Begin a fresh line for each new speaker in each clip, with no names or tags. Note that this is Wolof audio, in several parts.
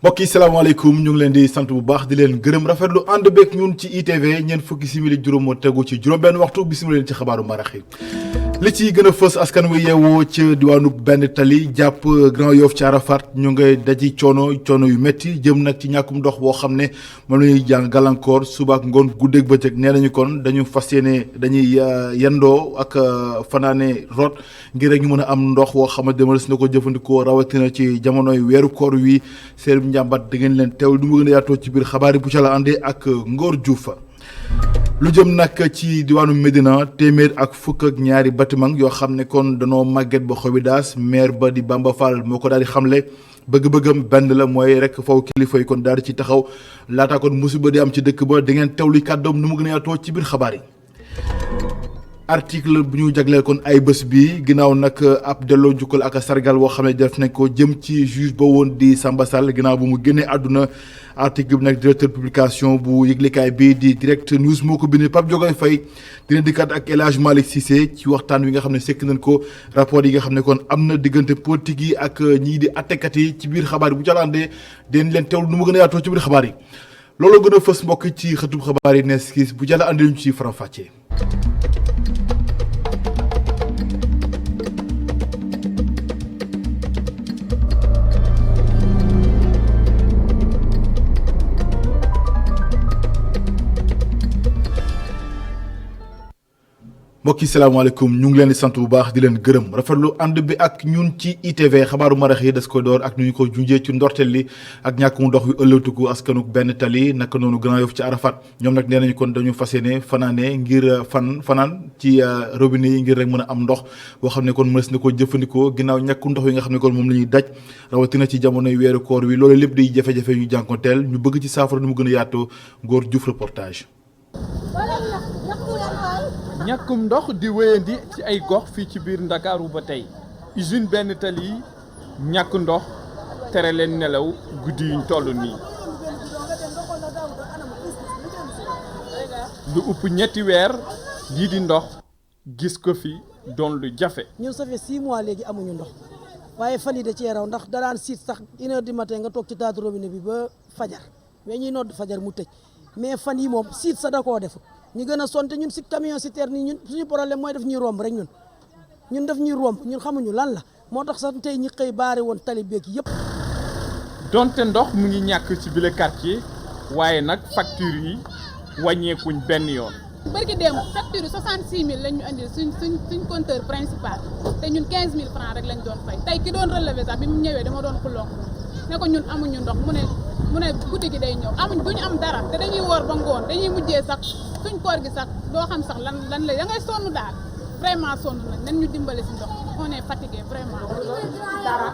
mbokk yi salaamaaleykum ñu ngi leen di sant bu baax di leen gërëm rafetlu ànd beeg ñun ci ITV ñeent fukki simili juróom moo tegu ci juróom-benn waxtu bisimilah leen ci xabaaru marax yi li ci gën a fës askan wi yeewoo ci diwaanu benn tali jàpp Grand Yoff ci Arafat ñu ngay daji coono yu métti jëm nag ci ñàkkum ndox boo xam ne moom la ñuy jàng gàllankoor suba ak ngoon guddeeg bëccëg nee nañu kon dañu fas yéene dañuy yendoo ak fanaane root ngir rek ñu mën a am ndox woo xam ne demal si na ko jëfandikoo rawatina ci jamonoy weeru koor wi seen njàmbat da ngeen leen teewlu du mu gën a yaatoo ci biir xabaar yi bu ca la àndee ak Ngor Diouf. lu jëm nag ci diwaanu Médina téeméer ak fukk ak ñaari bâtiment yoo xam ne kon danoo màgget ba xobi daas maire ba di Bamba Fall moo ko daal di xamle bëgg-bëggam benn la mooy rek faw kilifa yi kon daal di ci taxaw laataa kon musiba di am ci dëkk ba da ngeen teewlu kàddoom nu mu gën a yaatoo ci biir xabaar yi. article bu ñu jagleel kon ay bés bi ginnaaw nag ab delloo njukkal ak sargal boo xam ne def nañ ko jëm ci juge ba woon di Samba Sall ginnaaw bu mu génnee àdduna article bi nag directeur publication bu yëglekaay bii di direct news moo ko bindee Pape Diogoy Faye dina dikkaat ak El Hadj Malick Cissé ci waxtaan wi nga xam ne sekk nañ ko rapport yi nga xam ne kon am na diggante politique yi ak ñii di attekat yi ci biir xabaar yi bu jàllandee den leen teewlu nu mu gën a yaatoo ci biir xabaar yi loolu gën a fës mbokk ci xëtub xabaar yi nees kiis bu jàll andi ñu ci faram-fàccee. mbokk yi salaamaaleykum ñu ngi leen di sant bu baax di leen gërëm rafetlu ànd bi ak ñun ci ITV xabaaru marax yi des koy door ak nu ñu ko junjee ci ndorteel li ak ñàkkum ndox wi ëllëtuku askanuk benn tali naka noonu Grand Yoff ci Arafat ñoom nag nee nañu kon dañu fas yéene fanaane ngir fanaan ci robinet yi ngir rek mën a am ndox boo xam ne kon mënees na ko jëfandikoo ginnaaw ñàkku ndox yi nga xam ne kon moom la ñuy daj rawatina ci jamonoy weeru koor wi loolu lépp di jafe-jafe ñu jànkonteel ñu bëgg ci saafara nu mu gën a yaatoo Ngor Diouf reportage.
ñàkkum ndox di wéyandi ci ay gox fii ci biir Ndakaaru ba tey usine benn tali ñàkk ndox tere leen nelaw guddi yuñ toll nii lu ëpp ñetti weer lii di ndox gis ko fi doon lu jafe.
ñun ça fait 6 mois léegi amuñu ndox waaye fan yi da cee raw ndax daraan siit sax 1h du matin nga toog ci taatu robinet bi ba fajar mais ñuy nodd fajar mu tëj mais fan yi moom siit sa da koo def ñu gën a sonte ñun si camion citerne yi ñun suñu problème mooy def ñuy romb rek ñun def ñuy romb ñun xamuñu lan la moo tax sax tey ñi xëy baare woon tali beeg yëpp.
donte ndox mu ngi ñàkk ci bile quartier waaye nag facture yi wàññeekuñ benn yoon.
barki démb facture yi 66000 lañ ñu andil suñ compteur principal te ñun 15000 francs rek lañ doon fay tey ki doon relevé sax bi mu ñëwee dama doon xuloo ne ko ñun amuñu ndox mu ne guddi gi day ñëw duñu am dara te dañuy woor ba ngoon dañuy mujjee sax suñ koor gi sax doo xam sax lan la da ngay sonn daal vraiment sonn nañ ñu dimbale si ndox on est fatigué vraiment dara.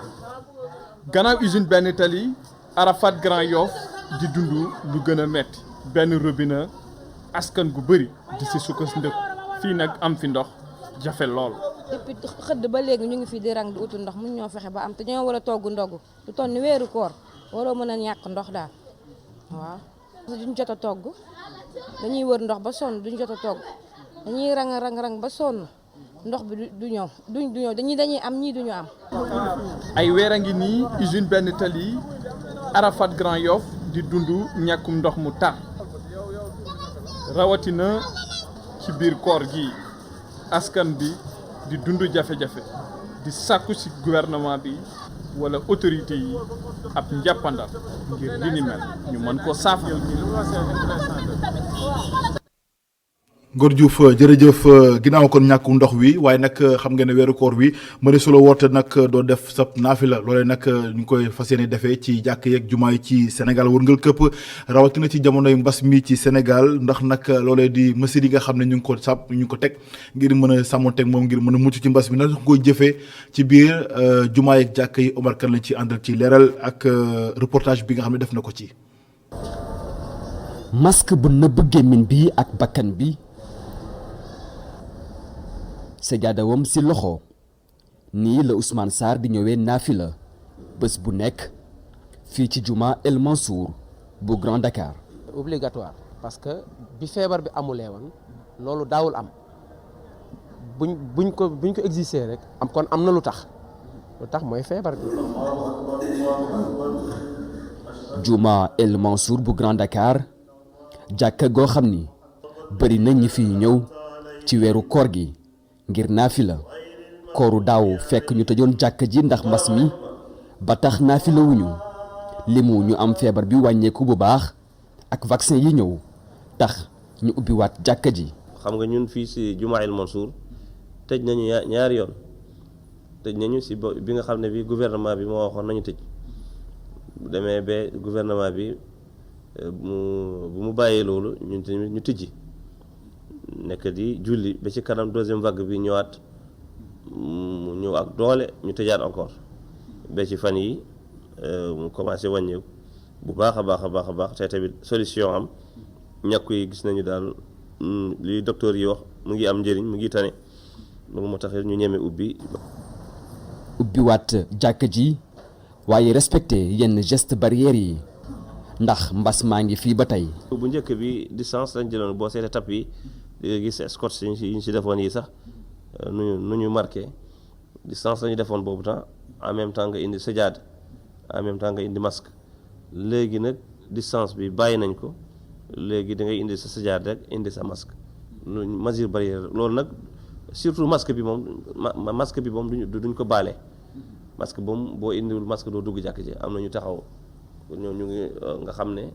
gannaaw usine benn tali Arafat Grand Yoff di dund lu gën a metti benn robinet askan gu bëri di si sukkandiku fii nag am fi ndox jafe lool.
depuis xëdd ba léegi ñu ngi fi di rang di utu ndox mun ñoo fexe ba am te ñoo war a togg ndogu lu toll ni weeru koor waroo mën a ñàkk ndox daal waaw. duñ jot a togg dañuy wër ndox ba sonn duñ jot a togg dañuy rang ba sonn ndox bi du ñëw dañuy am ñii duñu am.
ay weer a ngi nii usine benn tali Arafat Grand Yoff di dund ñàkkum ndox mu tar rawatina ci biir koor gi askan bi di dund jafe-jafe di sàkku ci gouvernement bi wala autorité yi ab njàppandal ngir li ni mel ñu mën ko saafara.
Ngor Diouf jërëjëf ginnaaw kon ñàkku ndox wi waaye nag xam ngeen ne weeru koor wi mëne solo woote nag doo def sa naafila loolee nag ñu ngi koy fas yéene defee ci jàkk yeeg jumaa yi ci Sénégal wërngal këpp rawatina ci jamonoy mbas mi ci Sénégal ndax nag loolee di mesures yi nga xam ne ñu ngi ko teg ngir mën a sàmmonteeg moom ngir mën a mucc ci mbas mi nag nga koy jëfee ci biir jumaa yeeg jàkk yi Omar Kane lañ ci àndal ci leeral ak reportage bi nga xam ne def na ko ci.
masque bu nëbb gémmiñ bi ak bakkan bi. sajaadawam ci loxo nii la Ousmane Sarr di ñëwee naafila bés bu nekk fii ci juma El Mansour bu Grand Dakar.
obligatoire parce que bi feebar bi amulee woon loolu daawul am buñ ko exister rek am kon am na lu tax mooy feebar bi.
Juma El Mansour bu Grand Dakar jàkka goo xam ni bëri na ñi fi ñëw ci weeru koor gi ngir naafila kooru daaw fekk ñu tëjoon jàkka ji ndax mbas mi ba tax naafila wuñu limu ñu am feebar bi wàññeeku bu baax ak vaccin yi ñëw tax ñu ubbiwaat jàkka ji.
xam nga ñun fii si Juma El Mansour tëj nañu ñaari yoon tëj nañu si bi nga xam ne bi gouvernement bi moo waxoon nañu tëj bu demee ba gouvernement bi bu mu bàyyee loolu ñun tamit ñu tijji nekk di julli ba ci kanam deuxième vague bi ñëwaat mu ñëw ak doole ñu tëjaat encore ba ci fan yi mu commencé wàññeeku bu baax a baax a baax a baax te tamit solution am ñàkku yi gis nañu daal li docteur yi wax mu ngi am njëriñ mu ngi tane loolu moo tax ñu ñeme
ubbiwaat jàkka ji waaye respecté yenn geste barrières yi ndax mbas maa ngi fii ba tey.
bu njëkk bi distance lañ jëloon boo seetee tap yi di nga gis scotch yi ñu si defoon yi sax nu ñu marqué distance la ñu defoon boobu temps en même temps nga indi sajaad en même temps nga indi masque léegi nag distance bi bàyyi nañ ko léegi da ngay indi sa sajaad rek indi sa masque mesure barrière loolu nag surtout masque bi moom duñ ko baale masque boobu boo indiwul masque doo dugg jàkk ji am na ñu taxaw ñoom ñu ngi nga xam ne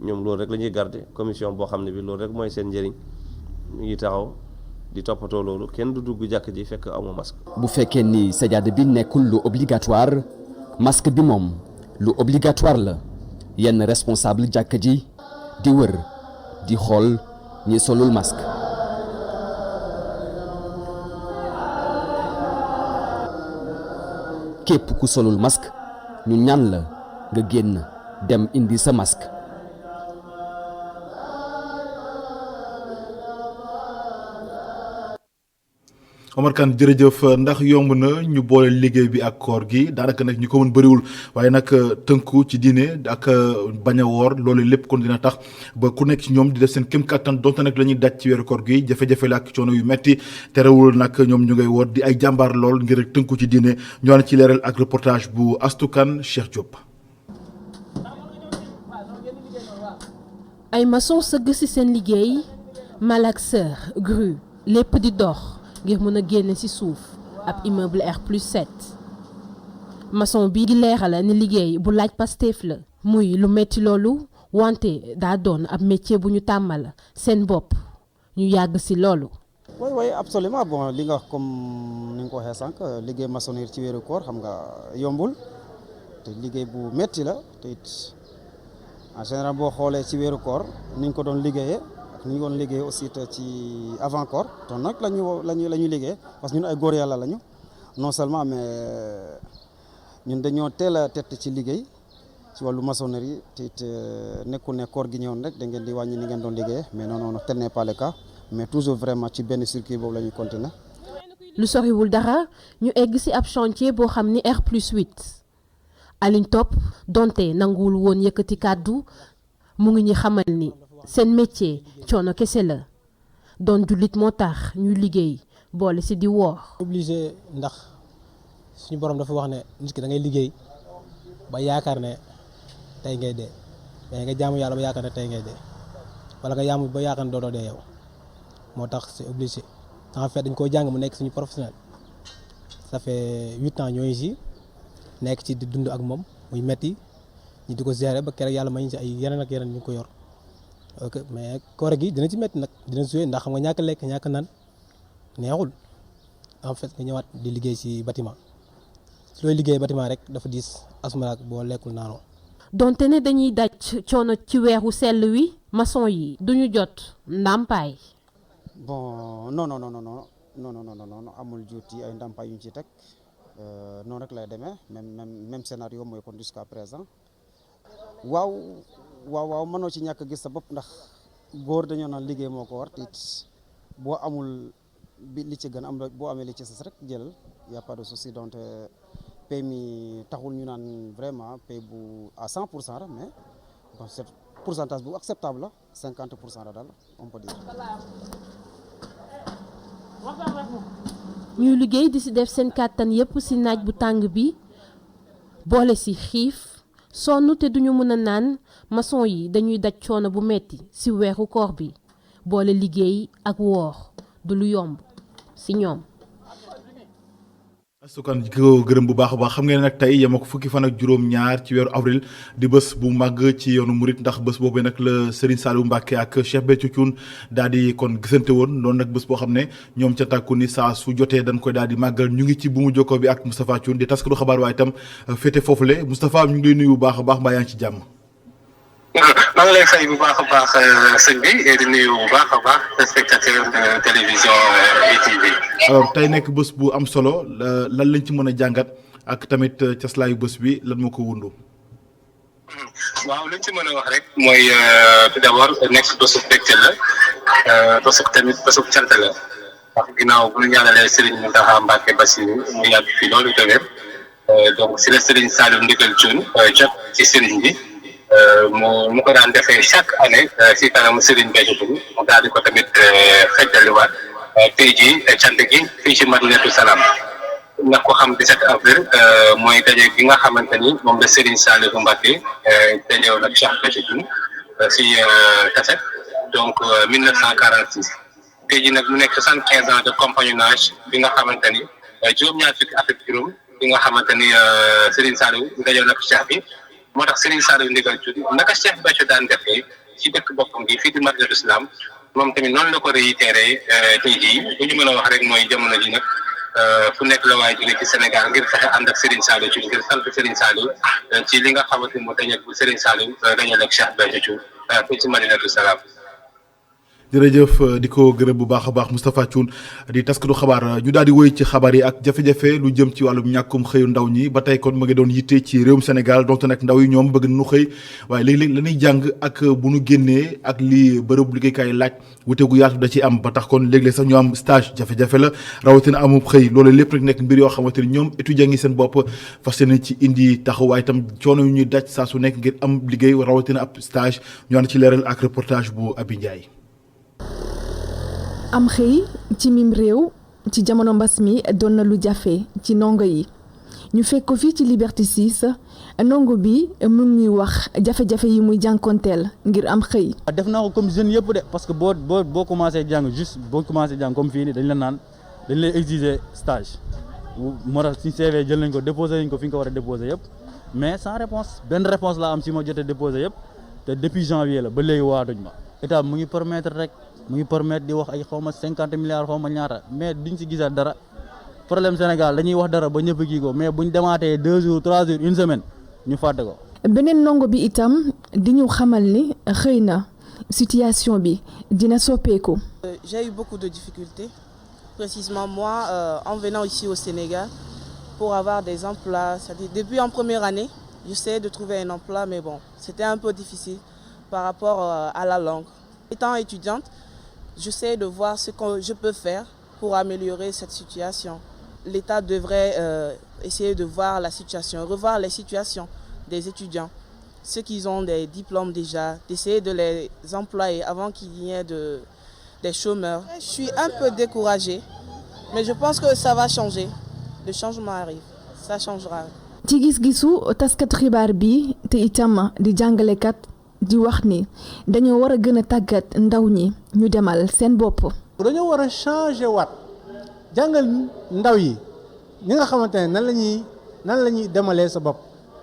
ñoom loolu rek la ñuy garder commission boo xam ne bi loolu rek mooy seen njëriñ ñu ngi taxaw di toppatoo loolu kenn du dugg jàkk ji fekk amoo masque.
bu fekkee ni sajaada bi nekkul lu obligatoire masque bi moom lu obligatoire la yenn responsable jàkk ji di wër di xool ñi solul masque. képp ku solul masque ñu ñaan la nga génn dem indi sa masque.
Omar Kane jërëjëf ndax yomb na ñu boole liggéey bi ak koor gi daanaka nag ñu ko mën bëriwul waaye nag tënku ci diine ak bañ a woor loolu lépp kon dina tax ba ku nekk ci ñoom di def seen kéem kattan donte nag la ñuy daj ci weeru koor gi jafe-jafe la ak coono yu metti terewul nag ñoom ñu ngay woor di ay jàmbaar lool ngir rek tënku ci diine ñoo na ci leeral ak reportage bu Astou Kane Cheikh Diop.
ay maçon sëgg ci seen liggéey malaxeur grue lépp di dox ngir mën a génne ci suuf ab immeuble R+7 maçon bii di leeral ni liggéey bu laaj Pastef la muy lu metti loolu wante daa doon ab métier bu ñu tàmmal seen bopp ñu yàgg ci loolu.
oui absolument bon li nga wax comme ni nga ko waxee sànq liggéey maçonnerie ci weeru koor xam nga yombul te liggéey bu metti la te it en général boo xoolee ci weeru koor ni ñu ko doon liggéeyee. ñu ngi doon liggéey aussi te ci avant koor ton nag la ñu liggéey parce que ñun ay góor yàlla lañu non seulement mais ñun dañoo teel a tett ci liggéey ci wàllu maçonnerie te it nekkul ne koor gi ñëwoon rek da ngeen di wàññi ni ngeen doon liggéey mais non tel n'est pas le cas mais toujours vraiment ci benn circuit boobu la ñuy continuer.
lu soriwul dara ñu egg ci ab chantier boo xam ni R+8 Aline Top donte nanguwul woon yëkkati kàddu mu ngi ñu xamal ni. seen métier coono kese la doon jullit moo tax ñuy liggéey boole ci di woor.
obligé ndax suñu borom dafa wax ne nit ki da ngay liggéey ba yaakaar ne tey ngay dee mais nga jaamu yàlla ba yaakaar ne tey ngay dee wala nga yaamu ba yaakaar ne dootoo dee yow moo tax c'est obligé en fait dañ koo jàng mu nekk suñu professionnel ça fait 8 ans ñooy ci nekk ci di dund ak moom muy metti ñi di ko gérer ba keroog yàlla may ñu ci ay yeneen ak yeneen ñu ko yor. ok mais koor gi dina ci métti nag dina joué ndax xam nga ñàkk lekk ñàkk naan neexul en fait nga ñëwaat di liggéey ci bâtiment si looy liggéey bâtiment rek dafa diis asumalaak boo lekkul naanoo.
donte ne dañuy daj coono ci weeru sell wi maçon yi duñu jot ndàmpaay.
bon non amul juuti ay ndàmpaay yu ñu ci teg noonu rek lay demee même scénario mooy kon jusqu'à présent waaw mënoo ci ñàkk gis sa bopp ndax góor dañoo naan liggéey moo ko war te it boo amul bi li ci gën am boo amee li ci sës rek jëlal y a pas de souci donc pay mi taxul ñu naan vraiment pay bu à 100% rek mais bon c'est pourcentage bu acceptable la 50% la daal on peut dire.
ñuy liggéey di ci def seen kàttan yépp ci naaj bu tàng bi boole ci xiif sonn te duñu mën a naan maçon yi dañuy daj coono bu metti ci weeru koor bi boole liggéey ak woor du lu yomb ci ñoom.
Asukan ko gërëm bu baax a baax xam ngeen nag tey yema ko fukki fan ak juróom-ñaar ci weeru avril di bés bu màgg ci yoonu murit ndax bés boobu nag la Serigne Saliou Mbacké ak Cheikh Béthio Thioune daal di kon gisante woon noonu nag bés boo xam ne ñoom ca tàkku ni saa su jotee dañ koy daal di màggal ñu ngi ci bu mu jokkoo bi ak Moustapha Thioune di taskatu xabaar waaye itam féete foofule Moustapha ñu ngi lay nuyu bu baax a baax mbaa yaa ngi ci jàmm.
maa ngi lay fay bu baax a baax sëñ bi di nuyu bu baax a baax spectateur de télévision ITV.
alors tey nekk bés bu am solo lan lañ ci mën a jàngat ak tamit caslaayu bés bi lan moo ko wundu.
waaw liñ ci mën a wax rek mooy tout d'abord nekk bésu mbégte la bésu tamit bésu cant la wax ginnaaw bu ñu ñaanalee Serigne Mountakha Mbacké Bassirou mu yàgg fi loolu te wér donc si la Serigne Saliou Ndigal Thioune jot ci Serigne bi. mu ko daan defee chaque année si kanamu Serigne Béthio Thioune mu daal di ko tamit xeddaliwaat tey jii cant gi fii ci Madinatu Salaam nga ko xam 17 avril mooy daje bi nga xamante ni moom la Serigne Saliou Mbacké dajewoon ak Cheikh Béthio Thioune si Kaset donc 1946 tey jii nag mu nekk 75 ans de compagnonnage bi nga xamante ni juróom-ñaar fukki at ak juróom bi nga xamante ni Serigne Saliou dajewoon ak Cheikh bi. moo tax Serigne Saliou Ndigal Thioune naka Cheikh Béthio daan defee ci dëkk boppam gi fii di Madinatu Salaam moom tamit noonu la ko réitéré tey jii bu ñu mën a wax rek mooy jamono ji nag fu nekk la waaye jóge ci Sénégal ngir fexe ànd ak Serigne Saliou Thioune ngir sant Serigne Saliou ci li nga xamante ni moo dañal bu Serigne Saliou dañal ak Cheikh Béthio Thioune fii ci Madinatu Salaam.
jërëjëf di ko gërëm bu baax a baax Moustapha Thioune di taskatu xabaar ñu daal di woy ci xabaar yi ak jafe-jafe lu jëm ci wàllum ñàkkum xëyu ndaw ñi ba tey kon ma ngi doon yitte ci réewum Sénégal donte nag ndaw yi ñoom bëgg nañu xëy waaye léeg-léeg la ñuy jàng ak bu nu génnee ak li bërëb liggéeykaay laaj wute gu yaatu da ci am ba tax kon léeg-léeg sax ñu am stage jafe-jafe la rawatina amub xëy loolu lépp rek nekk mbir yoo xamante ni ñoom étudiants yi seen bopp fas yéene ci indi taxawaay itam coono yu ñuy daj saa su nekk ngir am liggéey rawatina ab stage ñu ànd ci leeral ak reportage bu Abi Ndiaye.
am xëy ci mim réew ci jamono mbas mi doon na lu jafe ci ndongo yi ñu fekk ko fii ci Liberté 6 ndongo bi mu ngi wax jafe-jafe yi muy jànkonteel ngir am xëy.
def naa ko comme jeune yëpp de parce que boo commencé jàng juste boo commencé jàng comme fii nii dañ la naan dañ lay exiger stage moo tax suñu CV jël nañ ko déposé nañ ko fi nga ko war a déposé yëpp mais sans réponse benn réponse laa am si ma jotee déposé yëpp te depuis janvier la ba léegi waatuñ ma état mu ngi permettre rek. mu ngi permettre di wax ay xawma 50 milliards xawma ñaata mais duñ si gisaat dara problème Sénégal dañuy wax dara ba ñëpp kii ko mais buñ demaatee 2 jours 3 jours une semaine ñu fàtte ko.
beneen ndongo bi itam di ñu xamal ni xëy na situation bi dina soppeeku.
J'ai eu beaucoup de difficultés précisément moi en venant ici au Sénégal pour avoir des emplois, c'est-à-dire depuis en première année j'essayais de trouver un emploi mais bon c'était un peu difficile par rapport à la langue. Étant étudiante, j'essaie de voir ce que je peux faire pour améliorer cette situation. L'État devrait essayer de voir la situation, revoir les situations des étudiants, ceux qui ont des diplômes déjà, d'essayer de les employer avant qu'il y ait des chômeurs. Je suis un peu découragée, mais je pense que ça va changer. Le changement arrive, ça changera.
ci gis-gisu taskat xibaar bi te itam di jàngalekat di wax ni dañoo war a gën a tàggat ndaw ñi ñu demal seen bopp.
dañoo war a changer waat jàngal ndaw yi ñi nga xamante ne nan la ñuy demalee sa bopp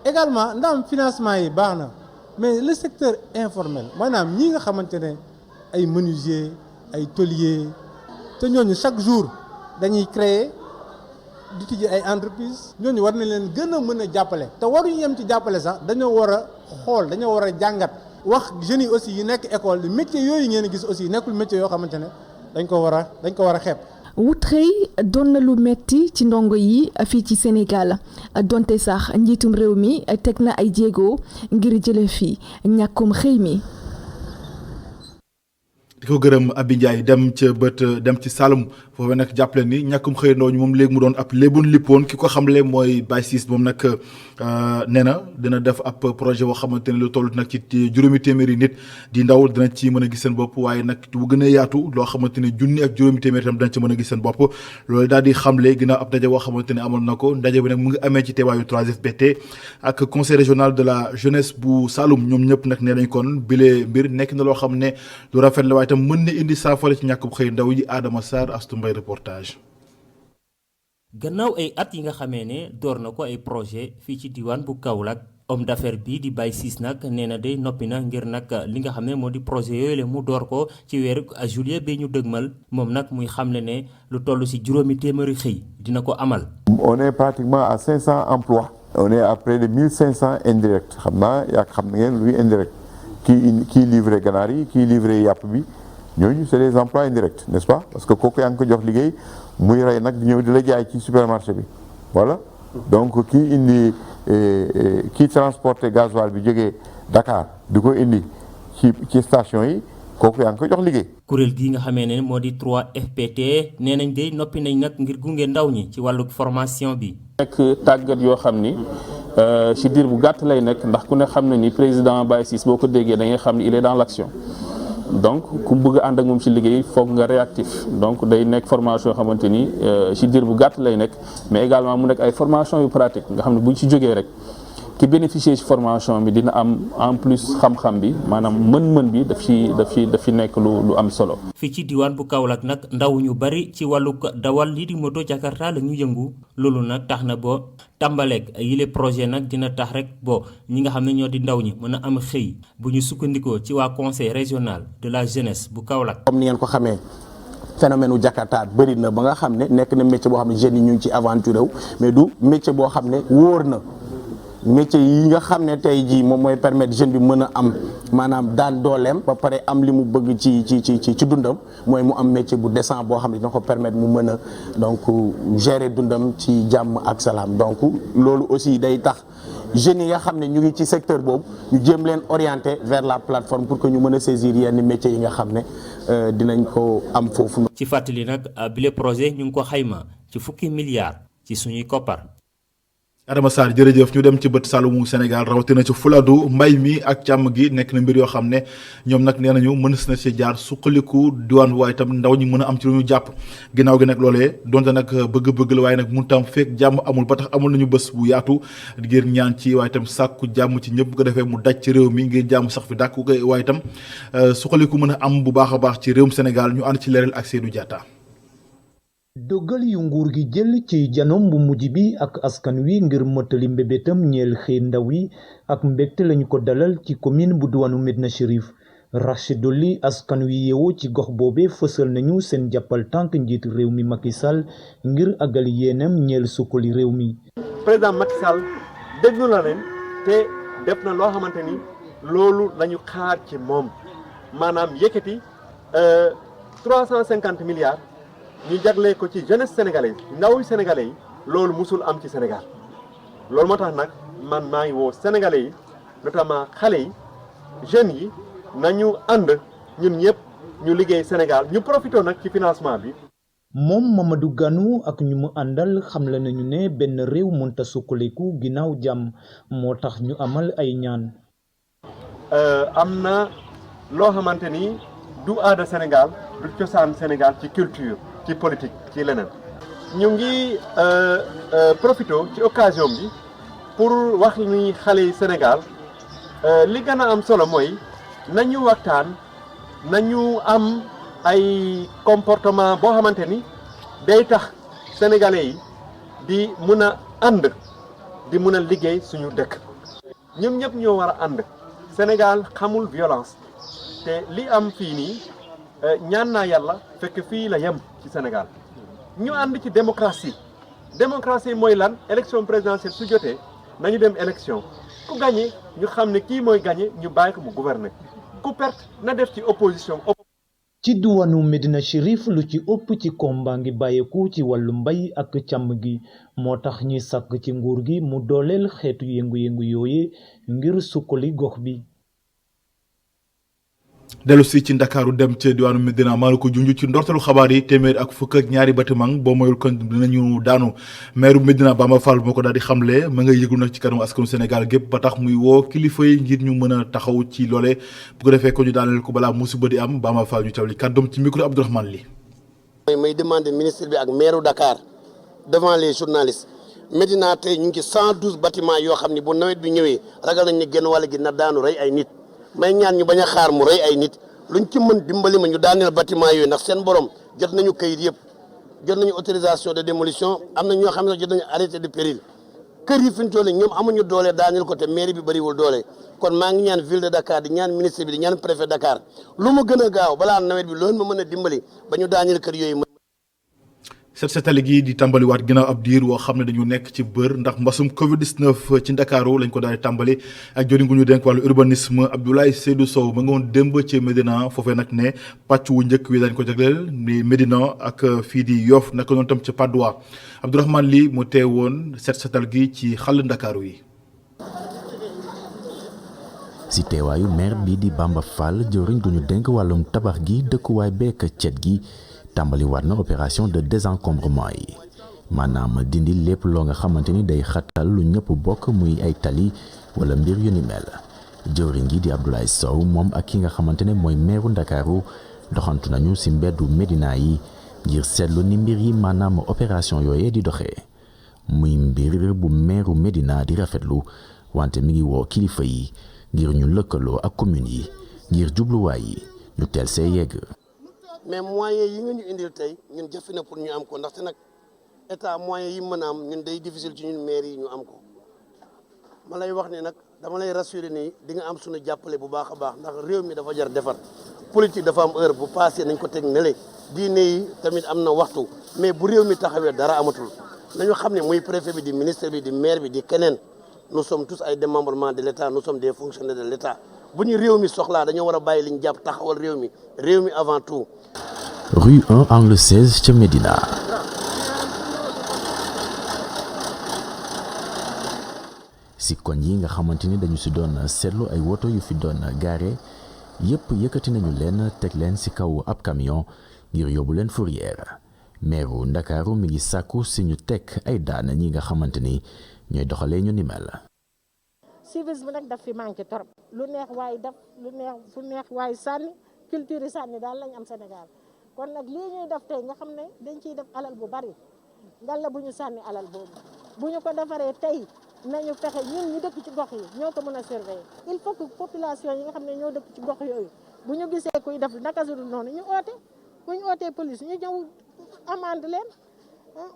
également ndaam financement yi baax na mais le secteur informel maanaam ñi nga xamante ne ay menuisier ay tôlier te ñooñu chaque jour dañuy créer di tijji ay entreprise ñooñu war na leen gën a mën a jàppale te waruñu yem ci jàppale sax dañoo war a xool dañoo war a jàngat wax jeunes yi aussi yi nekk école di métier yooyu ngeen gis aussi nekkul métier yoo xamante ne dañ ko war a xeeb.
wut xëy doon na lu metti ci ndongo yi fii ci Sénégal donte sax njiitum réew mi teg na ay jéego ngir jële fii ñàkkum xëy mi.
di ko gërëm Abi Ndiaye dem ci Saloum foofu nag jàppale ni ñàkkum xëy ndaw ñi moom léegi mu doon ab léeboon lippoon ki ko xamle mooy Baye Ciss moom nag nee na dina def ab projet boo xamante ne lu toll nag ci juróomi téeméeri nit di ndaw dina ci mën a gis seen bopp waaye nag bu gën a yaatu loo xamante ne junni ak juróomi téeméeri tam dina ci mën a gis seen bopp loolu daal di xamle ginnaaw ab ndaje boo xamante ne amoon na ko ndaje bi nag mu ngi amee ci teewaayu 3FPT ak conseil régional de la jeunesse bu Saloum ñoom ñëpp nag nee nañ kon bile mbir nekk na loo xam ne lu rafet la waaye tam mën na indi saafara ci ñàkkum xëy ndaw yi Adama Sarr Astou Mbaye reportage.
gannaaw ay at yi nga xamee ne door na ko ay projet fii ci diwaan bu Kaolack homme d'affaires bii di Baye Ciss nag nee na day noppi na ngir nag li nga xam ne moo di projet yooyu la mu door ko ci weeru juillet bi ñu dëgmal moom nag muy xamle ne lu toll si juróomi téeméeri xëy dina ko amal.
On est pratiquement à 500 emplois. On est à près de 1500 indirects xam naa yaa xam ngeen luy indirect kii livré ganaar yi kii livré yàpp bi ñooñu c'est des emplois indirects n'est-ce pas parce que kooku yaa ngi ko jox liggéey muy rey nag di ñëw di la jaay ci supermarché bi voilà donc kii transporter gasoil bi jógee Dakar di ko indi ci station yi kooku yaa ngi ko jox liggéey.
kuréel gii nga xamee ne moo di 3FPT nee nañ de noppi nañ nag ngir gunge ndaw ñi ci wàllu formation bi.
nekk tàggat yoo xam ni ci diir bu gàtt lay nekk ndax ku ne xam na ni président Baye Ciss boo ko déggee da ngay xam ni il est dans l'action donc ku bëgg a ànd ak moom ci liggéey foog nga réactif donc day nekk formation yoo xamante ni ci diir bu gàtt lay nekk mais également mu nekk ay formation yu pratique nga xam ne bu ñu ci jógee rek ki bénéficier ci formation bi dina am en plus xam-xam bi maanaam mën-mën bi daf ci nekk lu am solo.
fii ci diwaan bu Kaolack nag ndaw ñu bari ci wàllu dawal lii di moto Jakarta la ñu yëngu loolu nag tax na boo tàmbaleeg yile projet nag dina tax rek ñi nga xam ne ñoo di ndaw ñi mën a am xëy bu ñu sukkandikoo ci waa conseil régional de la jeunesse bu Kaolack.
comme ni ngeen ko xamee phénomène u Jakarta bëri na ba nga xam ne nekk na métier boo xam ne jeunes yi ñu ngi ci aventuré wu mais du métier boo xam ne wóor na. métier yi nga xam ne tey jii moom mooy permettre jeune bi mën a am maanaam daan dooleem ba pare am li mu bëgg ci dundam mooy mu am métier bu décent boo xam ne dina ko permettre mu mën a donc gérer dundam ci jàmm ak salaam donc loolu aussi day tax jeunes yi nga xam ne ñu ngi ci secteur boobu ñu jéem leen orienter vers la plateforme pour que ñu mën a saisir yenn métiers yi nga xam ne dinañ ko am foofu.
ci fàttali nag bile projet ñu ngi ko xayma ci fukki milliards ci suñuy koppar.
Adama Sarr jërëjëf ñu dem ci bët Saloum Sénégal rawatina ci Fuladu mbay mi ak càmm gi nekk na mbir yoo xam ne ñoom nag nee nañu mënees na ci jaar suqaliku diwaan waaye itam ndaw ñi mën a am ci lu ñu jàpp ginnaaw gi nag loolee donte nag bëgg-bëgg la waaye nag mun tam fekk jàmm amul ba tax amul nañu bés bu yaatu ngir ñaan ci waaye itam sàkku jàmm ci ñëpp bu ko defee mu daj ci réew mi ngir jàmm sax fi dàkk waaye itam suqaliku mën a am bu baax a baax ci réewum Sénégal ñu ànd ci leeral ak Seydou Diatta.
dogal yu nguur gi jël ci janom bu mujj bi ak askan wi ngir mottali mbébétam ñeel xëy ndaw yi ak mbégte lañu ko dalal ci commune bu diwaanu Médina Chérif Rachid Dolli askan wi yeewoo ci gox boobe fësal nañu seen jàppal tànk njiitu réew mi Macky Sall ngir àggali yéenam ñeel sukkali réew mi.
président Macky Sall déglu na leen te def na loo xamante ni loolu lañu xaar ci moom maanaam yëkkati 350 milliards. ñu jagle ko ci jeunesse sénégalaise ndaw sénégalais yi loolu musul am ci Sénégal loolu moo tax nag man maa ngi woo sénégalais yi notamment xale yi jeunes yi nañu ànd ñun ñëpp ñu liggéey Sénégal ñu profité nag ci financement bi.
moom Mamadou Ganou ak ñu mu àndal xamle nañu ne benn réew mënta sukkaliku ginnaaw jàmm moo tax ñu amal ay ñaan.
am na loo xamante ni du aada Sénégal du cosaan Sénégal ci culture. ci politique ci leneen ñu ngi profito ci occasion bi pour wax ni xale yi Sénégal li gën a am solo mooy nañu waxtaan nañu am ay comportement boo xamante ni day tax sénégalais yi di mun a ànd di mun a liggéey suñu dëkk ñoom ñëpp ñoo war a ànd Sénégal xamul violence te li am fii nii ñaan naa yàlla fekk fii la yem ci Sénégal ñu ànd ci démocratie mooy lan élection présidentielle su jotee nañu dem élection ku gagné ñu xam ne kii mooy gagné ñu bàyyi ko mu gouverner ku perte na def ci opposition.
ci diwaanu Médina Chérif lu ci ëpp ci komba ngi bàyyeeku ci wàllu mbay ak càmm gi moo tax ñuy sàkk ci nguur gi mu dooleel xeetu yëngu-yëngu yooye ngir sukkali gox bi.
dellu si ci Ndakaaru dem ca diwaanu Medina maa la ko junj ci ndortalu xabaar yi téeméer ak fukk ak ñaari bâtiment boo moyul kon dinañu daanu maire Medina Bamba Fall moo ko daal di xamle ma nga yëglu nag ci kanamu askanu Sénégal gépp ba tax muy woo kilifa yi ngir ñu mën a taxaw ci loole bu ko defee ko ñu daaneel ko balaa musiba di am Bamba Fall ñu tawli kàddoom ci micro Abdourahmane Ly.
may demander ministre bi ak maire Dakar devant les journalistes Medina tey ñu ngi ci 112 bâtiments yoo xam ni bu nawet bi ñëwee ragal nañ ne genn wàll gi na daanu rey ay nit. may ñaan ñu bañ a xaar mu rey ay nit luñ ci mën dimbali ma ñu daaneel bâtiment yooyu ndax seen borom jot nañu kayit yëpp jot nañu autorisation de démolition am na ñoo xam ne jot nañu arrêté de péril kër yi fi ñu toll ñoom amuñu doole daaneel ko te mairie bi bëriwul doole kon maa ngi ñaan ville de Dakar di ñaan ministre bi di ñaan préfet Dakar lu mu gën a gaaw balaa nawet bi loolu ma mën a dimbali ba ñu daaneel kër yooyu.
set setali gi di tàmbaliwaat ginnaaw ab diir woo xam ne dañu nekk ci bër ndax mbasum Covid 19 ci Ndakaaru lañ ko daal di tàmbali ak joriñ gu ñu denk wàllu urbanisme Abdoulaye Seydou Sow ma nga woon démb ci Médina foofee nag ne pàcc wu njëkk wi dañ ko jagleel ni Médina ak fii di Yoff naka noonu tam ca Patte d'Oie Abdourahmane Ly mu teewoon set setal gi ci xàll Ndakaaru yi.
si teewaayu maire bi di Bamba Fall joriñ gu ñu denk wàllum tabax gi dëkkuwaay beek cet gi. tàmbali waat na opération de désencombrement yi maanaam dindi lépp loo nga xamante ni day xatal lu ñëpp bokk muy ay tali wala mbir yu ni mel jëwriñ gi di Abdoulaye Sow moom ak ki nga xamante ne mooy meeru Ndakaaru doxantu nañu ci mbeddu Médina yi ngir seetlu ni mbir yi maanaam opération yooyee di doxee muy mbir bu meeru Médina di rafetlu wante mi ngi woo kilifa yi ngir ñu lëkkaloo ak commune yi ngir jubluwaay yi ñu teel see yegg.
mais moyens yi nga ñu indil tey ñun jafe na pour ñu am ko ndaxte nag état moyens yi mën a am ñun day difficile ci ñun maire yi ñu am ko ma lay wax ne nag dama lay rassurer ni di nga am suñu jàppale bu baax a baax ndax réew mi dafa jar defar politique dafa am heure bu passé nañ ko teg nele diine yi tamit am na waxtu mais bu réew mi taxawee dara amatul nañu xam ne muy préfet bi di ministre bi di maire bi di keneen nous sommes tous ay démembrements de l'état nous sommes des fonctionnaires de l'état bu ñu réew mi soxlaa dañoo war a bàyyi li ñu jàpp taxawal réew mi avant tout.
rue 1 angle 16 ca Médina. si koñ yi nga xamante ni dañu si doon seetlu ay woto yu fi doon gaare yëpp yëkkati nañu leen teg leen si kaw ab camion ngir yóbbu leen fourrière meeru Ndakaaru mi ngi sàkku si ñu teg ay daan ñi nga xamante ni ñooy doxalee ñu ni mel.
civisme nag daf fi manqué trop lu neex waay def fu neex waay sànni culture yi sànni daal lañ am Sénégal kon nag lii ñuy def tey nga xam ne dañ ciy def alal bu bari ngalla bu ñu sànni alal boobu bu ñu ko defaree tey nañu fexe ñun ñu dëkk ci gox yi ñoo ko mën a surveiller il faut que population yi nga xam ne ñoo dëkk ci gox yooyu bu ñu gisee kuy def naka su dul noonu ñu oote bu ñu ootee police ñu ñëw amande leen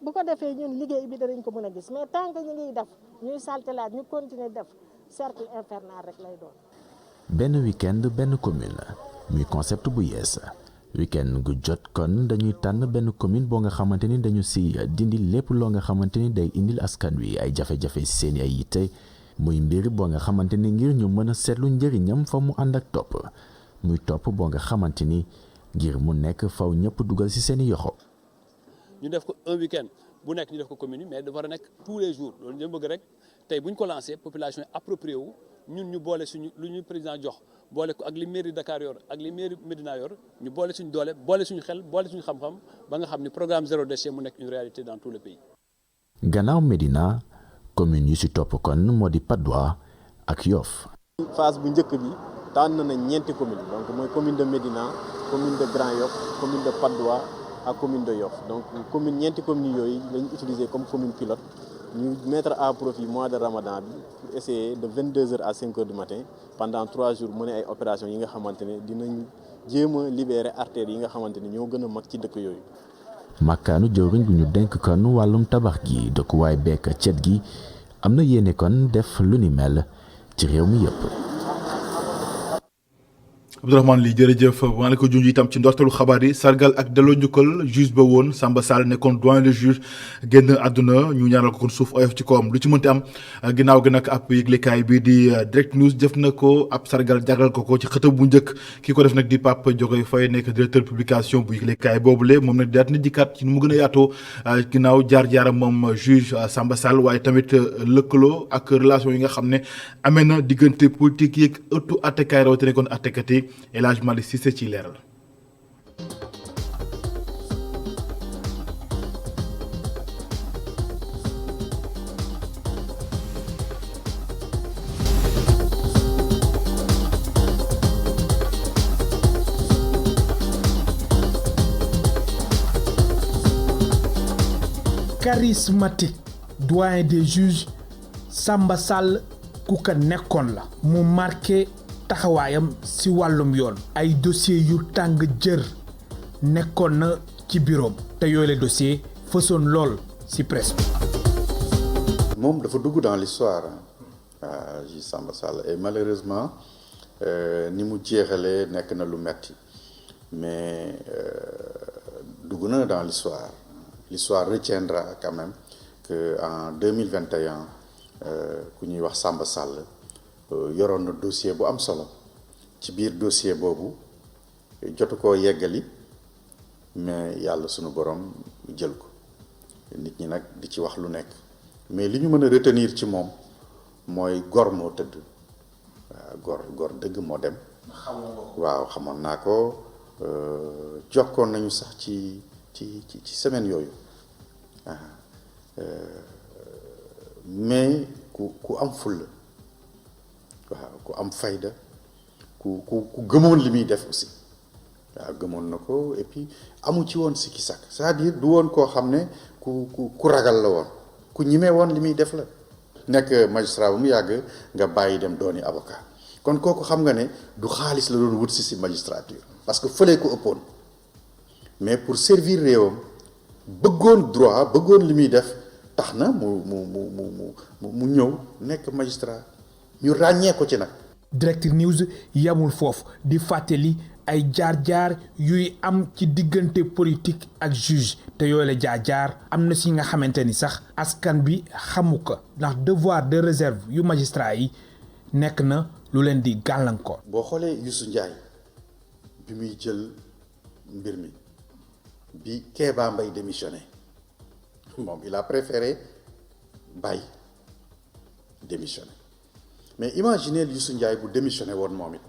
bu ko defee ñun liggéey bi danañ ko mën a gis mais tant que ñu ngiy def ñuy saltelaat ñu continuer def cercle infernal rek lay doon.
benn week-end benn commune muy concept bu yees week-end gu jot kon dañuy tànn benn commune boo nga xamante ni dañu si dindi lépp loo nga xamante ni day indil askan wi ay jafe-jafe seeni ay yitte muy mbir boo nga xamante ni ngir ñu mën a seetlu njëriñam fa mu ànd ak topp muy topp boo nga xamante ni ngir mu nekk faw ñëpp dugal si seeni yoxo.
ñu def ko un week-end bu nekk ñu def ko commune mais dafa war a nekk tous les jours loolu ñu bëgg rek tey bu ñu ko lancé population yi approprié wu ñun ñu boole suñu lu ñu président jox boole ko ak li mairie Dakar yor ak li mairie Médina yor ñu boole suñu doole boole suñu xel boole suñu xam-xam ba nga xam ni programme zéro déchet mu nekk une réalité dans tout le pays.
gannaaw Médina commune yu si topp kon moo di Patte d'Oie ak Yoff.
phase bu njëkk bi tànn na ñeenti commune donc mooy commune de Médina commune de Grand Yoff commune de Patte d'Oie ak commune de Yoff donc ñeenti communes yooyu lañu utiliser comme commune pilote ñu mettre à profit mois de Ramadan bi pour essayer de 22h à 5h du matin pendant 3 jours mener ay opérations yi nga xamante ne dinañ jéem a libérer artères yi nga xamante ne ñoo gën a mag ci dëkk yooyu.
makkaanu jëwriñ bu ñu denk kon wàllum tabax gi dëkkuwaay bekk cet gi am na yéene kon def lu ni mel ci réew mi yëpp.
Abdourahmane Ly jërëjëf maa ngi ko junj itam ci ndorteelu xabaar yi sargal ak delloo njukkal juge ba woon Samba Sall nekkoon doyen de juge génn àdduna ñu ñaanal ko kon suuf oyof ci kawam lu ci mënti am ginnaaw gi nag ab yëglekaay bii di Direct News def na ko ab sargal jaglal ko ci xëtëb bu njëkk ki ko def nag di Pape Diogoy Faye nekk directeur publication bu yëglekaay boobule moom nag daat na dikkaat ci nu mu gën a yaatoo ginnaaw jaar-jaaram moom juge Samba Sall waaye tamit lëkkaloo ak relation yi nga xam ne amee na diggante politique yeeg ëttu attekaay rawatina kon attekat yi El Hadj Malick Cissé ci leeral.
Charismatique doyen des juges Samba Sall ku ko nekkoon la mu marqué taxawaayam ci wàllum yoon ay dossier yu tàng jër nekkoon na ci bureau te yooyu dossier fësoon lool ci presse bi.
moom dafa dugg dans l'histoire juge Samba Sall et malheureusement ni mu jeexalee nekk na lu metti mais dugg na dans l'histoire. L'histoire retiendra quand même qu'en 2021 ku ñuy wax Samba Sall yoroon na dossier bu am solo ci biir dossier boobu jotu koo yeggali mais yàlla sunu borom jël ko nit ñi nag di ci wax lu nekk mais li ñu mën a retenir ci moom mooy gor moo tëdd waaw gor dëgg moo dem. waaw xamoon naa ko jokkoon nañu sax ci semaine yooyu mais ku am fulla waaw ku am fayda ku gëmoon li muy def aussi waaw gëmoon na ko et puis amu ci woon sikki sàkk c'est-à-dire du woon koo xam ne ku ragal la woon ku ñimee woon li muy def la nekk magistrat bu mu yàgg nga bàyyi dem dooni avocat kon kooku xam nga ne du xaalis la doon wut si magistrature parce que fële ko ëppoon mais pour servir réewam bëggoon droit bëggoon li muy def tax na mu ñëw nekk magistrat ñu ràññee ko ci nag.
Direct News yamul foofu di fàttali ay jaar-jaar yuy am ci diggante politique ak juge te yooyu la jaar-jaar am na si nga xamante ni sax askan bi xamu ko ndax devoir de réserve yu magistrat yi nekk na lu leen di gàllankoor.
boo xoolee Youssou Ndiaye bi muy jël mbir mi bi Kéba Mbaye démissionné moom il a préféré bàyyi démissionné mais imaginez Youssou Ndiaye bu démissionné woon moom it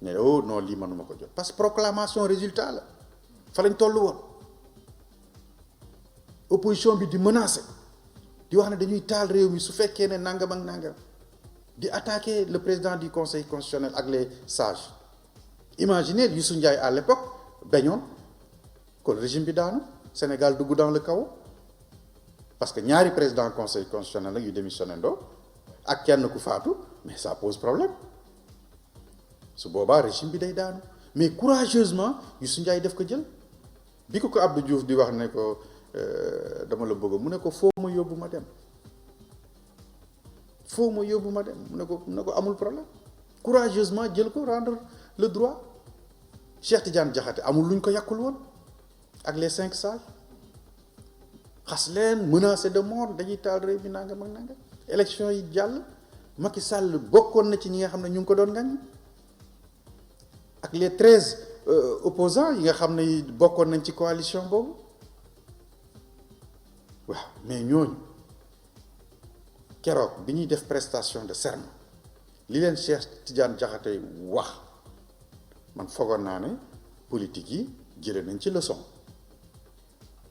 ne oh non lii mënuma ko jot parce que proclamation résultat la fa lañ toll woon opposition bi di menacer di wax ne dañuy taal réew mi su fekkee ne nangam ak nangam di attaquer le président du conseil constitutionnel ak les sages imaginez Youssou Ndiaye à l'époque bañoon kon régime bi daanu Sénégal dugg dans le chaos parce que ñaari président conseil constitutionnel la yu démissionné ndoo ak kenn ku faatu mais ça pose problème su boobaa régime bi day daanu mais courageusement Youssou Ndiaye def ko jël bi ko Abdou Diouf di wax ne ko dama la bëgg mu ne ko foo ma yóbbu ma dem mu ne ko amul problème courageusement jël ko rendre le droit Cheikh Tidiane Diakhaté amul luñ ko yàqul woon ak les 5 sages xas leen menacé de mort dañuy taal réew mi nangam ak nangam élection yi jàll Macky Sall bokkoon na ci ñi nga xam ne ñu ngi ko doon ngañ ak les 13 opposants yi nga xam ne bokkoon nañ ci coalition boobu waaw mais ñooñu keroog bi ñuy def prestation de serment li leen Cheikh Tidiane Diakhaté wax man foogoon naa ne politique yi jëlee nañ ci leçon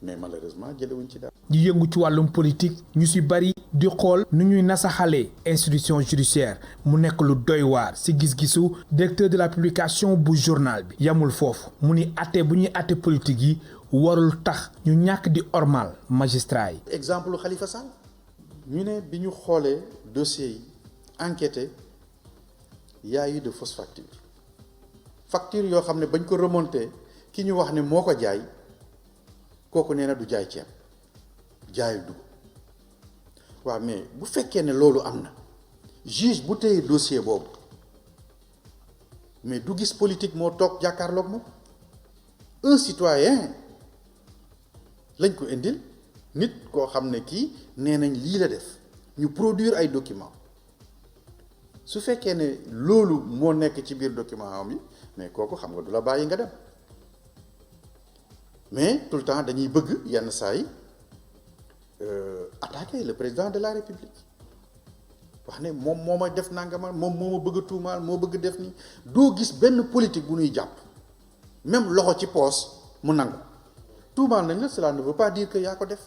mais malheureusement jëlewuñ ci dara.
ñi yëngu ci wàllum politique ñu ci bari di xool nu ñuy nasaxalee institution judiciaire mu nekk lu doy waar ci gis-gisu directeur de la publication bu journal bi yamul foofu mu ni àtte bu ñuy àtte politique yi warul tax ñu ñàkk di ormal magistrat yi.
exemple Khalifa Sall ñu ne bi ñu xoolee dossier yi enquêté y a eu de fausses factures yoo xam ne bañ ko remonté ki ñu wax ne moo ko jaay kooku nee na du jaay ceeb jaayul dugub waaw mais bu fekkee ne loolu am na juge bu téye dossier boobu mais du gis politique moo toog jàkkaarloog moom un citoyen lañ ko indil nit koo xam ne kii nee nañ lii la def ñu produire ay documents su fekkee ne loolu moo nekk ci biir document am yi mais kooku xam nga du la bàyyi nga dem mais tout le temps dañuy bëgg yenn saa yi attaquer le président de la République wax ne moom moo ma def nangama moom moo ma bëgg a tuumaal moo bëgg def ni doo gis benn politique bu ñuy jàpp même loxo ci poos mu nangu tuumaal nañ la cela ne veut pas dire que yaa ko def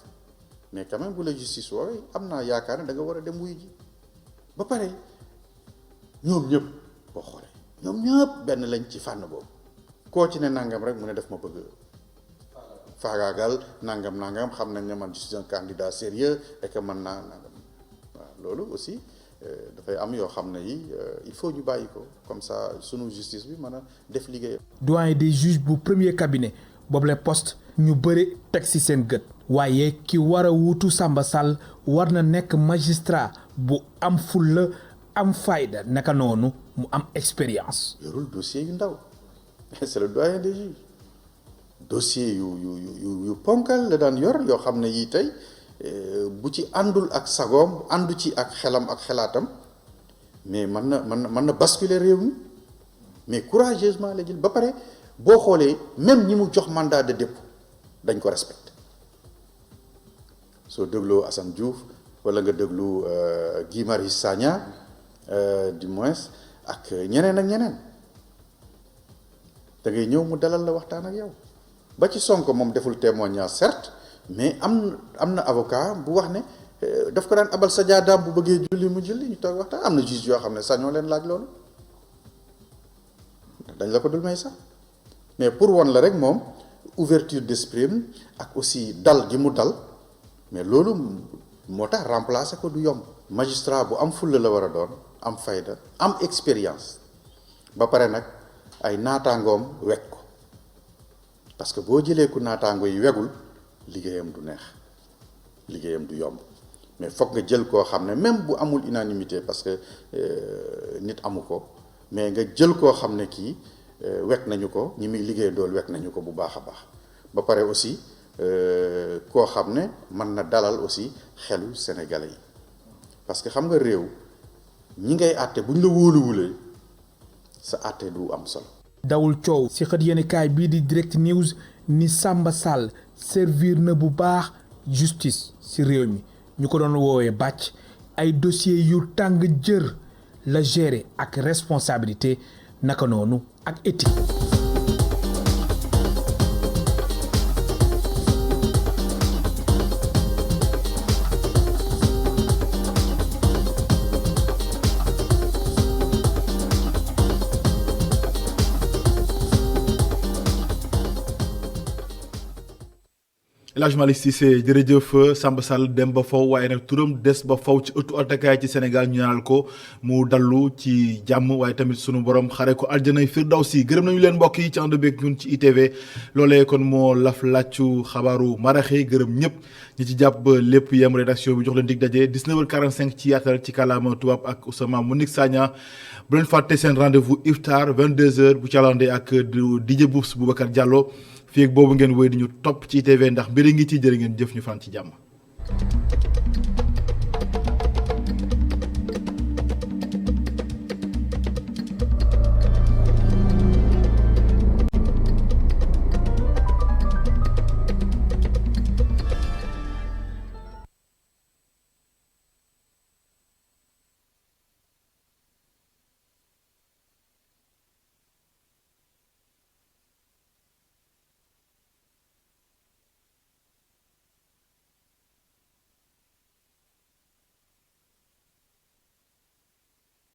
mais quand même bu la justice woowee am naa yaakaar ne da nga war a dem wuy ji ba pare ñoom ñëpp boo xoolee ñoom ñëpp benn lañ ci fànn boobu koo ci ne nangam rek mu ne def ma bëgg faagaagal nangam xam nañ ne man je suis un candidat sérieux et que man naa nangam waaw loolu aussi dafay am yoo xam ne yi il faut ñu bàyyi ko comme ça sunu justice bi mën a def liggéeyam.
doyen des juges bu premier cabinet boobule poste ñu bëri teg ci seen gët waaye ki war a wuutu Samba Sall war na nekk magistrat bu am fulla am fayda naka noonu mu am expérience.
yorul dossier yu ndaw c'est le doyen des juges dossier yu ponkal la daan yor yoo xam ne yii tey bu ci àndul ak sagoom àndu ci ak xelam ak xelaatam mais mën na basculer réew mi mais courageusement la jël ba pare boo xoolee même ñi mu jox mandat de dépôt dañ ko respecté soo dégloo Assane Diouf wala nga déglu Guy Marius Sagna du moins ak ñeneen ak ñeneen da ngay ñëw mu dalal la waxtaan ak yow ba ci Sonko moom deful témoignage certes mais am na avocat bu wax ne daf ko daan abal sajaadaam bu bëggee julli mu julli ñu toog waxtaan am na juge yoo xam ne sañoo leen laaj loolu dañ la ko dul may sax mais pour won la rek moom ouverture d'esprit ak aussi dal gi mu dal mais loolu moo tax remplacer ko du yomb magistrat bu am fulla la war a doon am fayda am expérience ba pare nag ay naataangoom wekk ko parce que boo jëlee ku naataango yi wegul liggéeyam du neex liggéeyam du yomb mais foog nga jël koo xam ne même bu amul unanimité parce que nit amu ko mais nga jël koo xam ne kii wekk nañu ko ñi muy liggéey dool wekk nañu ko bu baax a baax ba pare aussi koo xam ne mën na dalal aussi xelu sénégalais yi parce que xam nga réew ñi ngay àtte buñ la wóoluwulee sa àtte du am solo.
dawul coow ci xët yéenekaay bii di Direct News ni Samba Sall servir na bu baax justice ci réew mi ñu ko doon woowee bàcc ay dossiers yu tàng jër la gérer ak responsabilité naka noonu ak éthique.
El Hadj Malick Cissé jërëjëf Samba Sall dem ba faw waaye nag turam des ba faw ci ëttu attakaay ci Sénégal ñu ñaanal ko mu dallu ci jàmm waaye tamit sunu borom xare ko aljanay firdawsi gërëm nañu leen mbokk yi ci ànd beeg ñun ci ITV loolee kon moo laf làccu xabaaru maraxi gërëm ñëpp ñi ci jàpp ba lépp yem rédaction bi jox leen dig daje 19h45 ci yaatal ci kàllaama tubaab ak Ousama Monique Sagna bu leen fàtte seen rendez-vous iftar 22h bu calande ak DJ Boubs Boubacar Diallo fii ak boobu ngeen wéy di ñu topp ci ITV ndax mbir ngi ci jërë ngeen jëf ñu fan ci jàmm.